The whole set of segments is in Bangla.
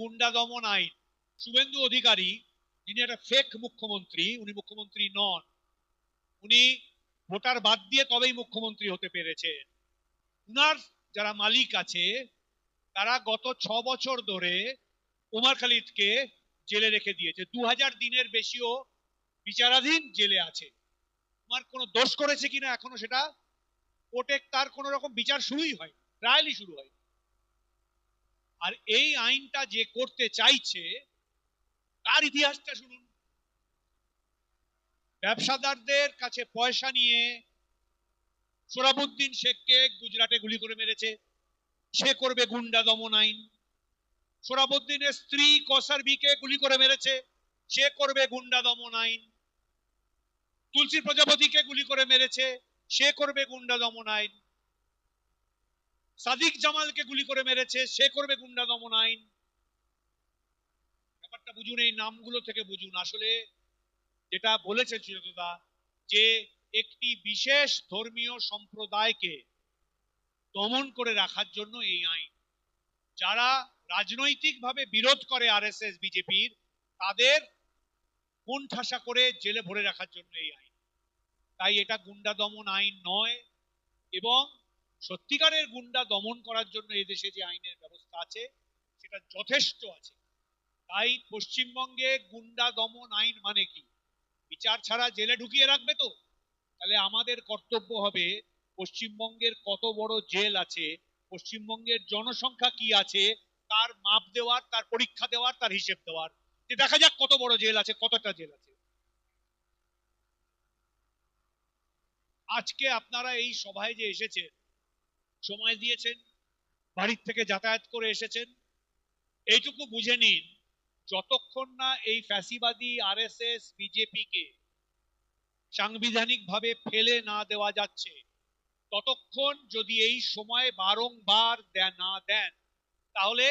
গুন্ডা দমন আইন, শুভেন্দু অধিকারী যিনি একটা ফেক মুখ্যমন্ত্রী, উনি মুখ্যমন্ত্রী নন, উনি ভোটার বাদ দিয়ে তবেই মুখ্যমন্ত্রী হতে পেরেছে। উনার যারা মালিক আছে তারা গত 6 বছর ধরে ওমর খালিদকে জেলে রেখে দিয়েছে। 2000 দিনের বেশিও বিচারাধীন জেলে আছে। তোমার কোনো দোষ করেছে কিনা এখনো সেটা কোর্টে তার কোন রকম বিচার শুরুই হয়, ট্রায়ালই শুরু হয়। আর এই আইনটা যে করতে চাইছে তার ইতিহাসটা শুনুন। ব্যবসাদারদের কাছে পয়সা নিয়ে সোহরাবুদ্দিন শেখকে গুজরাটে গুলি করে মেরেছে, সে করবে গুন্ডা দমন আইন। সোহরাবুদ্দিনের স্ত্রী কসার বিকে গুলি করে মেরেছে, সে করবে গুন্ডা দমন আইন। তুলসী প্রজাপতিকে গুলি করে মেরেছে, সে করবে গুন্ডা দমন আইন। সাদিক জামালকে গুলি করে মেরেছে, সে করবে গুন্ডা দমন আইন। ব্যাপারটা বুঝুন, এই নামগুলো থেকে বুঝুন। আসলে যেটা বলেছে চিরতদা, যে একটি বিশেষ ধর্মীয় সম্প্রদায়কে দমন করে রাখার জন্য এই আইন। যারা রাজনৈতিকভাবে বিরোধ করে আরএসএস বিজেপির, তাদের কোণঠাসা করে জেলে ভরে রাখার জন্য এই আইন। তাই এটা গুন্ডা দমন আইন নয়। এবং সত্যিকারের গুন্ডা দমন করার জন্য এদেশে যে আইনের ব্যবস্থা আছে সেটা যথেষ্ট আছে। তাই পশ্চিমবঙ্গে গুন্ডা দমন আইন মানে কি? বিচার ছাড়া জেলে ঢুকিয়ে রাখবে তো? তাহলে আমাদের কর্তব্য হবে পশ্চিমবঙ্গের কত বড় জেল আছে, পশ্চিমবঙ্গের জনসংখ্যা কি আছে, তার মাপ দেওয়ার, তার পরীক্ষা দেওয়ার, তার হিসেব দেওয়ার, যে দেখা যাক কত বড় জেল আছে, কতটা জেল আছে। আজকে আপনারা এই সভায় যে এসেছেন, সময় দিয়েছেন, বাড়ির থেকে যাতায়াত করে এসেছেন, এইটুকু বুঝে নিন, যতক্ষণ না এই ফ্যাসিবাদী আরএসএস বিজেপিকে সাংবিধানিক ভাবে ফেলে না দেওয়া যাচ্ছে, ততক্ষণ যদি এই সময় বারংবার না দেন, তাহলে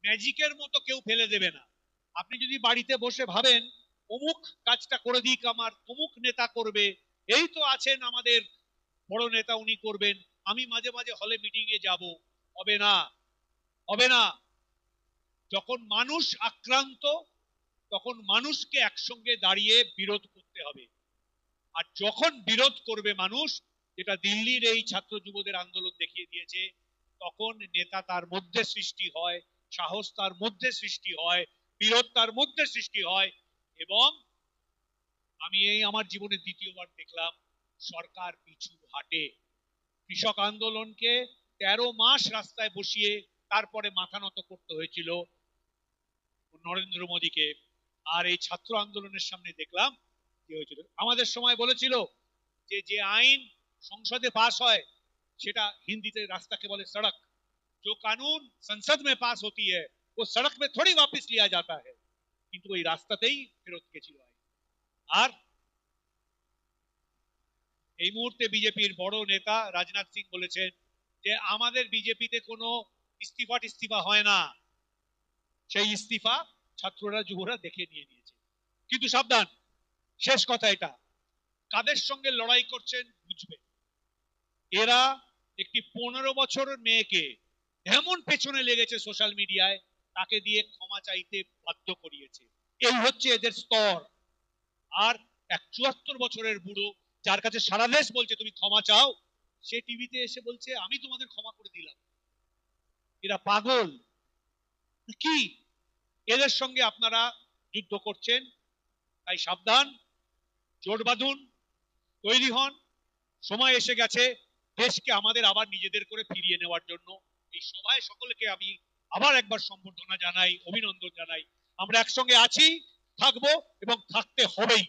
ম্যাজিকের মতো কেউ ফেলে দেবে না। আপনি যদি বাড়িতে বসে ভাবেন অমুক কাজটা করে দিক আমার, অমুক নেতা করবে, এই তো আছেন আমাদের বড় নেতা, উনি করবেন, আমি মাঝে মাঝে হলে মিটিং এ যাব, হবে না, হবে না। যখন মানুষ আক্রান্ত, তখন মানুষকে একসঙ্গে দাঁড়িয়ে বিরোধ করতে হবে। আর যখন বিরোধ করবে মানুষ, যেটা দিল্লির এই ছাত্র যুবদের আন্দোলন দেখিয়ে দিয়েছে, তখন নেতা তার মধ্যে সৃষ্টি হয়, সাহস তার মধ্যে সৃষ্টি হয়, বিরোধ তার মধ্যে সৃষ্টি হয়। এবং আমি এই আমার জীবনে দ্বিতীয়বার দেখলাম সরকার পিছু হাঁটে। কৃষক আন্দোলনকে 13 মাস রাস্তায় বসিয়ে তারপরে মাথা নত করতে হয়েছিল নরেন্দ্র মোদীকে। আর এই ছাত্র আন্দোলনের সামনে দেখলাম কি হয়েছিল। আমাদের সময় বলেছিল যে যে আইন সংসদে পাস হয় সেটা হিন্দিতে রাস্তাকে বলে সড়ক, जो कानून संसद में पास होती है वो सड़क में थोड़ी वापस लिया जाता है। কিন্তু ওই রাস্তাতেই ফেরত গেছিল। আর এই মুহূর্তে বিজেপির বড় নেতা রাজনাথ সিং বলেছেন যে আমাদের বিজেপিতে কোনো ইস্তিফা হয় না, সেই ইস্তিফা ছাত্ররা যুবরা দেখে নিয়ে নিয়েছে। কিন্তু সাবধান, শেষ কথা এটা, কাদের সঙ্গে লড়াই করছেন বুঝবে। এরা একটি 15 বছরের মেয়েকে এমন পেছনে লেগেছে সোশ্যাল মিডিয়ায়, তাকে দিয়ে ক্ষমা চাইতে বাধ্য করিয়েছে। এই হচ্ছে এদের স্তর। আর এক 74 বছরের বুড়ো, যার কাছে সারা দেশ বলছে তুমি ক্ষমা চাও, সে টিভিতে এসে বলছে আমি তোমাদের ক্ষমা করে দিলাম। এরা পাগল কি? এদের সঙ্গে আপনারা যুদ্ধ করছেন। তাই সাবধান, জোট বাঁধুন, তৈরি হন। সময় এসে গেছে দেশকে আমাদের আবার নিজেদের করে ফিরিয়ে নেওয়ার জন্য। এই সভায় সকলকে আমি আবার একবার সম্বর্ধনা জানাই, অভিনন্দন জানাই। আমরা একসঙ্গে আছি, থাকবো এবং থাকতে হবেই।